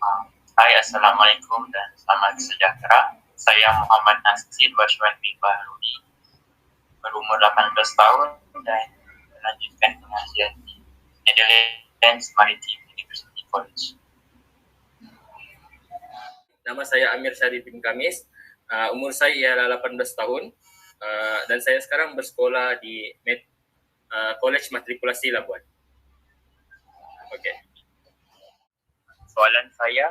Hai, Assalamualaikum dan selamat sejahtera. Saya Muhammad Nasir Bashwan bin Baharudi, berumur 18 tahun dan melanjutkan pengajian di Netherlands Maritime University College. Nama saya Amir Syarif bin Kamis. Umur saya ialah 18 tahun dan saya sekarang bersekolah di College Matrikulasi Labuan. Okey. Soalan saya,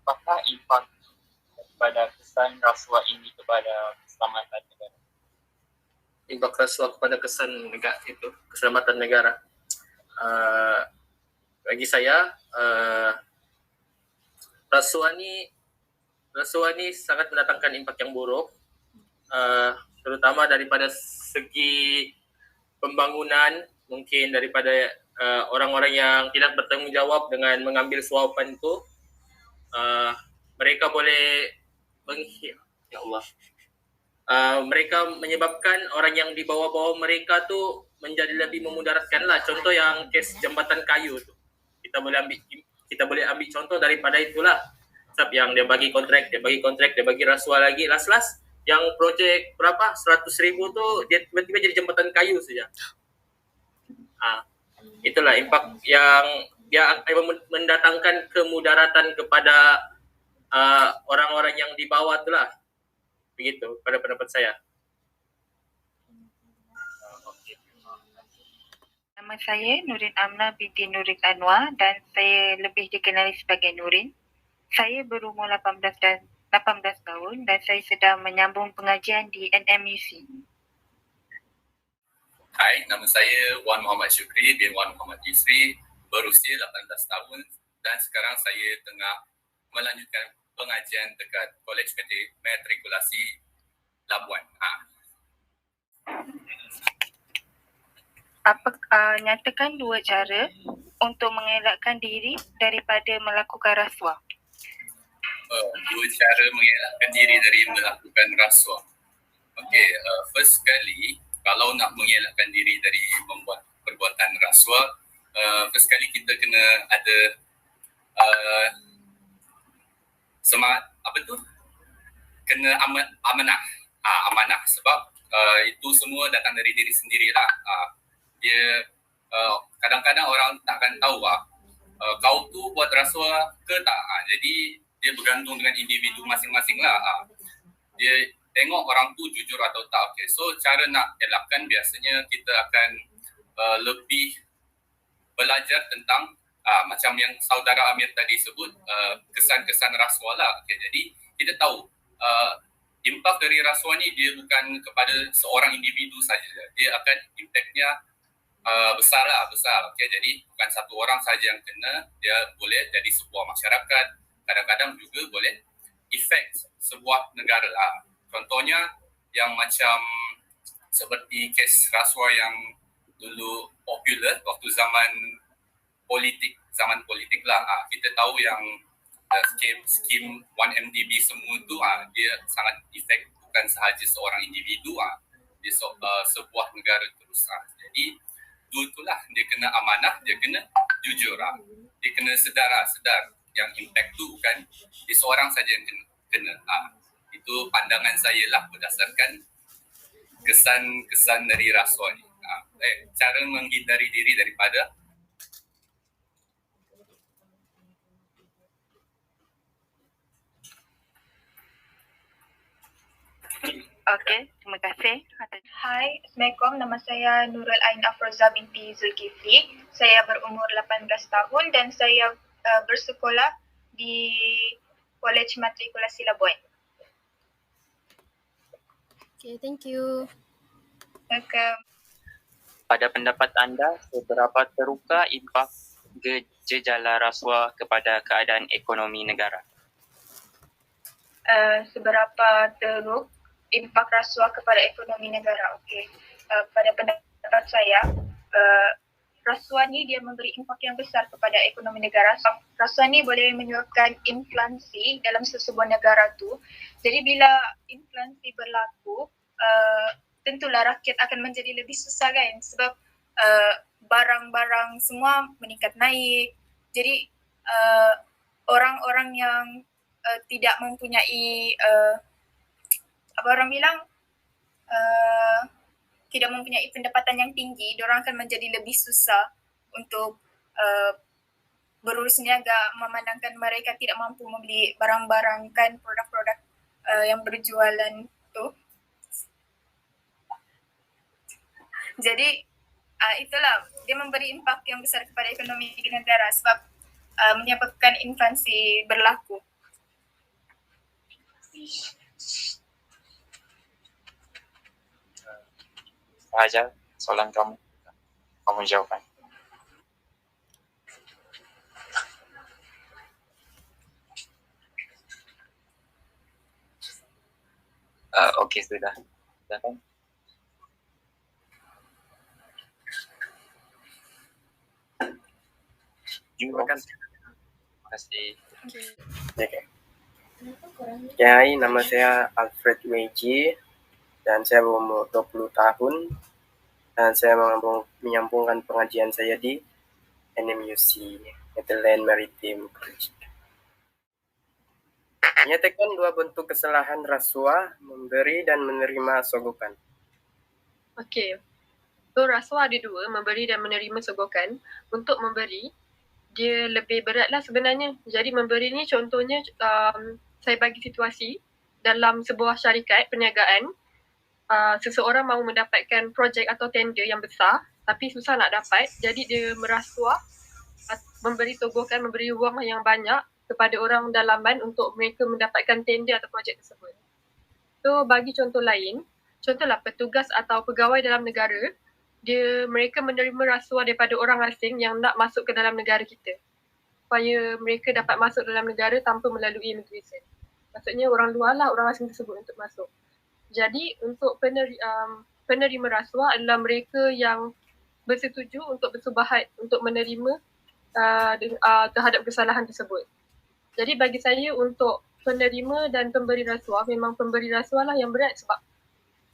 apakah impak daripada kesan rasuah ini kepada keselamatan negara? Impak rasuah kepada keselamatan negara. Bagi saya, rasuah ni sangat mendatangkan impak yang buruk, terutama daripada segi pembangunan, mungkin daripada orang-orang yang tidak bertanggungjawab dengan mengambil suapan itu, mereka boleh mereka menyebabkan orang yang di bawah-bawah mereka tu menjadi lebih memudaratkan lah. Contoh yang kes jambatan kayu tu, kita boleh ambil contoh daripada itulah. Sebab yang dia bagi kontrak, dia bagi rasuah lagi, last yang projek berapa 100,000 tu dia tiba-tiba jadi jambatan kayu saja. Itulah impak yang dia mendatangkan kemudaratan kepada orang-orang yang di bawah tu lah. Begitu pada pendapat saya. Nama saya Nurin Amna binti Nurin Anwar dan saya lebih dikenali sebagai Nurin. Saya berumur 18 tahun dan saya sedang menyambung pengajian di NMUC. Hai, nama saya Wan Muhammad Syukri bin Wan Muhammad Yusri, berusia 18 tahun dan sekarang saya tengah melanjutkan pengajian dekat College Matrikulasi Labuan. Nyatakan 2 cara untuk mengelakkan diri daripada melakukan rasuah. 2 cara mengelakkan diri dari melakukan rasuah. Okey, first sekali, kalau nak mengelakkan diri dari membuat perbuatan rasuah, first sekali kita kena ada semangat, kena amanah. Amanah sebab itu semua datang dari diri sendirilah. Dia kadang-kadang orang takkan tahu kau tu buat rasuah ke tak. Jadi dia bergantung dengan individu masing-masing lah. Dia tengok orang tu jujur atau tak. Okay. So cara nak elakkan biasanya kita akan lebih belajar tentang macam yang saudara Amir tadi sebut, kesan-kesan rasuah lah. Okay. Jadi kita tahu impak dari rasuah ni dia bukan kepada seorang individu saja. Dia akan impaknya besar. Okay. Jadi bukan satu orang saja yang kena, dia boleh jadi sebuah masyarakat, kadang-kadang juga boleh efek sebuah negara. Contohnya yang macam seperti kes rasuah yang dulu popular waktu zaman politik lah. Kita tahu yang skim 1MDB semua tu dia sangat efek bukan sahaja seorang individu, dia sebuah negara terus. Jadi itulah dia kena amanah, dia kena jujur, dia kena sedar yang impact tu bukan dia seorang saja yang kena. Itu pandangan saya lah berdasarkan kesan-kesan dari rasuah ni. Cara menghindari diri daripada Okey, terima kasih. Hai, Assalamualaikum. Nama saya Nurul Ain Afroza binti Zulkifli. Saya berumur 18 tahun dan saya bersekolah di College Matrikulasi Labuan. Okay, thank you. Welcome. Pada pendapat anda, seberapa terukah impak gejala rasuah kepada keadaan ekonomi negara? Seberapa teruk impak rasuah kepada ekonomi negara? Okey. Pada pendapat saya, rasuah ni dia memberi impak yang besar kepada ekonomi negara. Rasuah ni boleh menyebabkan inflasi dalam sesebuah negara tu. Jadi bila inflasi berlaku, tentulah rakyat akan menjadi lebih susah kan, sebab barang-barang semua meningkat naik. Jadi orang-orang yang tidak mempunyai apa orang bilang tidak mempunyai pendapatan yang tinggi, diorang akan menjadi lebih susah untuk berurus niaga, memandangkan mereka tidak mampu membeli barang-barang kan, produk-produk yang berjualan tu. Jadi itulah, dia memberi impak yang besar kepada ekonomi negara sebab menyebabkan inflasi berlaku. Fajar, soalan kamu jawabkan. Oke, sudah kan? Terima kasih. Okay. Hai, nama saya Alfred Meiji dan saya berumur 20 tahun dan saya menyambungkan pengajian saya di NMUC, Netherlands Maritime College. Menyatakan dua bentuk kesalahan rasuah, memberi dan menerima sogokan. Okey. So rasuah ada dua, memberi dan menerima sogokan. Untuk memberi, dia lebih beratlah sebenarnya. Jadi memberi ni contohnya saya bagi situasi dalam sebuah syarikat perniagaan, seseorang mahu mendapatkan projek atau tender yang besar tapi susah nak dapat, jadi dia merasuah, memberi sogokan, memberi wang yang banyak kepada orang dalaman untuk mereka mendapatkan tender atau projek tersebut. So bagi contoh lain, contohlah petugas atau pegawai dalam negara, mereka menerima rasuah daripada orang asing yang nak masuk ke dalam negara kita supaya mereka dapat masuk dalam negara tanpa melalui immigration. Maksudnya orang luar lah, orang asing tersebut untuk masuk. Jadi untuk penerima rasuah adalah mereka yang bersetuju untuk bersubahat untuk menerima terhadap kesalahan tersebut. Jadi bagi saya untuk penerima dan pemberi rasuah, memang pemberi rasuah lah yang berat sebab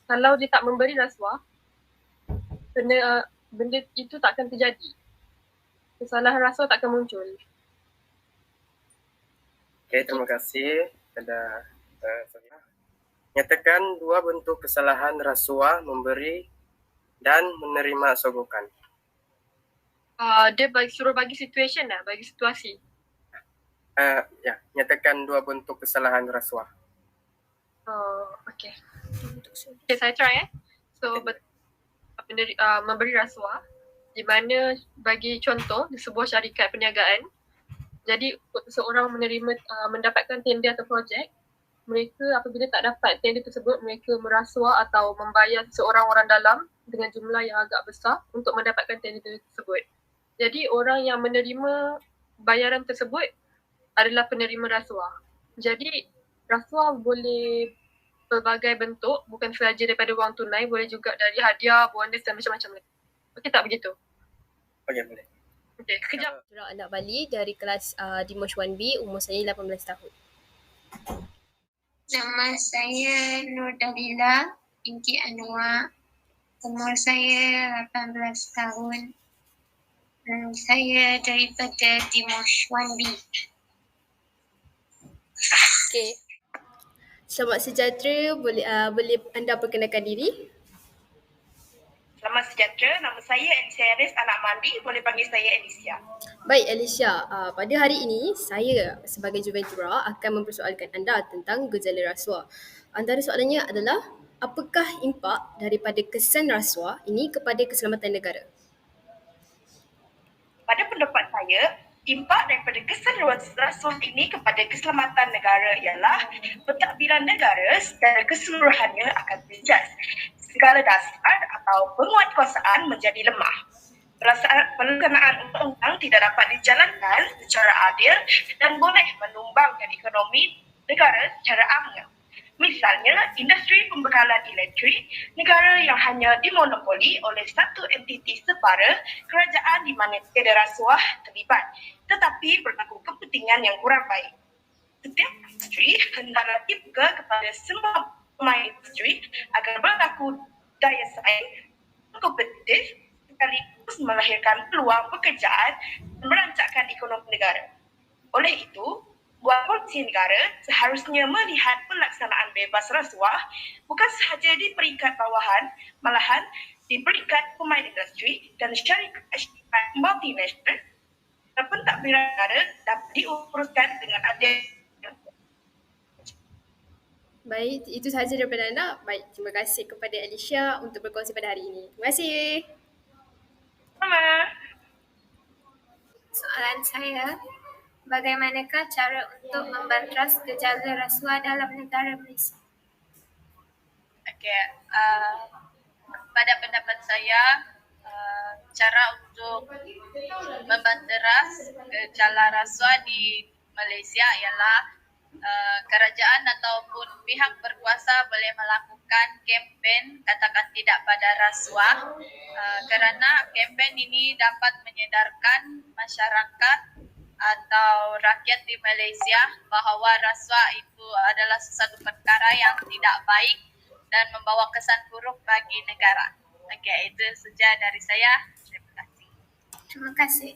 kalau dia tak memberi rasuah, benda itu tak akan terjadi. Kesalahan rasuah tak akan muncul. Okay, terima kasih kepada nyatakan dua bentuk kesalahan rasuah, memberi dan menerima sogokan. Dia suruh bagi situation lah, bagi situasi. Nyatakan dua bentuk kesalahan rasuah. Okay, saya try So memberi rasuah di mana bagi contoh di sebuah syarikat perniagaan, jadi seorang mendapatkan tender atau projek, mereka apabila tak dapat tender tersebut, mereka merasuah atau membayar seorang orang dalam dengan jumlah yang agak besar untuk mendapatkan tender tersebut. Jadi orang yang menerima bayaran tersebut adalah penerima rasuah. Jadi rasuah boleh berbagai bentuk, bukan sahaja daripada wang tunai, boleh juga dari hadiah, bonus dan macam-macam lagi. Okey tak begitu? Okey, boleh. Okey, kejap. Anak Bali dari kelas di Mosh 1B, umur saya 18 tahun. Nama saya Nur Dalila binti Anwar. Umur saya 18 tahun. Saya daripada Mosh 1B. Okey. Selamat sejahtera, boleh anda perkenalkan diri? Selamat sejahtera, nama saya Alicia Aris, anak Mandi, boleh panggil saya Alicia. Baik Alicia, pada hari ini saya sebagai Juventura akan mempersoalkan anda tentang gejala rasuah. Antara soalannya adalah, apakah impak daripada kesan rasuah ini kepada keselamatan negara? Pada pendapat saya, impak daripada kesan rasuah ini kepada keselamatan negara ialah pentadbiran negara secara keseluruhannya akan terjejas. Segala dasar atau penguatkuasaan menjadi lemah. Pelaksanaan undang-undang tidak dapat dijalankan secara adil dan boleh menumbangkan ekonomi negara secara amnya. Misalnya, industri pembekalan elektrik, negara yang hanya dimonopoli oleh satu entiti separa, kerajaan di mana tiada rasuah terlibat, tetapi berlaku kepentingan yang kurang baik. Setiap industri hendaklah dibuka kepada semua pemain industri agar berlaku daya saing kompetitif sekaligus melahirkan peluang pekerjaan dan merancangkan ekonomi negara. Oleh itu, buat polisi negara seharusnya melihat pelaksanaan bebas rasuah bukan sahaja di peringkat bawahan, malahan di peringkat pemain industri dan syarikat multinasional dan pentadbiran negara dapat diuruskan dengan adil. Baik, itu sahaja daripada anda. Baik, terima kasih kepada Alicia untuk berkongsi pada hari ini. Terima kasih. Sama. Soalan saya, bagaimanakah cara untuk membanteras gejala rasuah dalam negara Malaysia? Okey, pada pendapat saya, cara untuk membanteras gejala rasuah di Malaysia ialah kerajaan ataupun pihak berkuasa boleh melakukan kempen katakan tidak pada rasuah, kerana kempen ini dapat menyedarkan masyarakat atau rakyat di Malaysia bahawa rasuah itu adalah sesuatu perkara yang tidak baik dan membawa kesan buruk bagi negara. Okey, itu saja dari saya. Terima kasih. Terima kasih.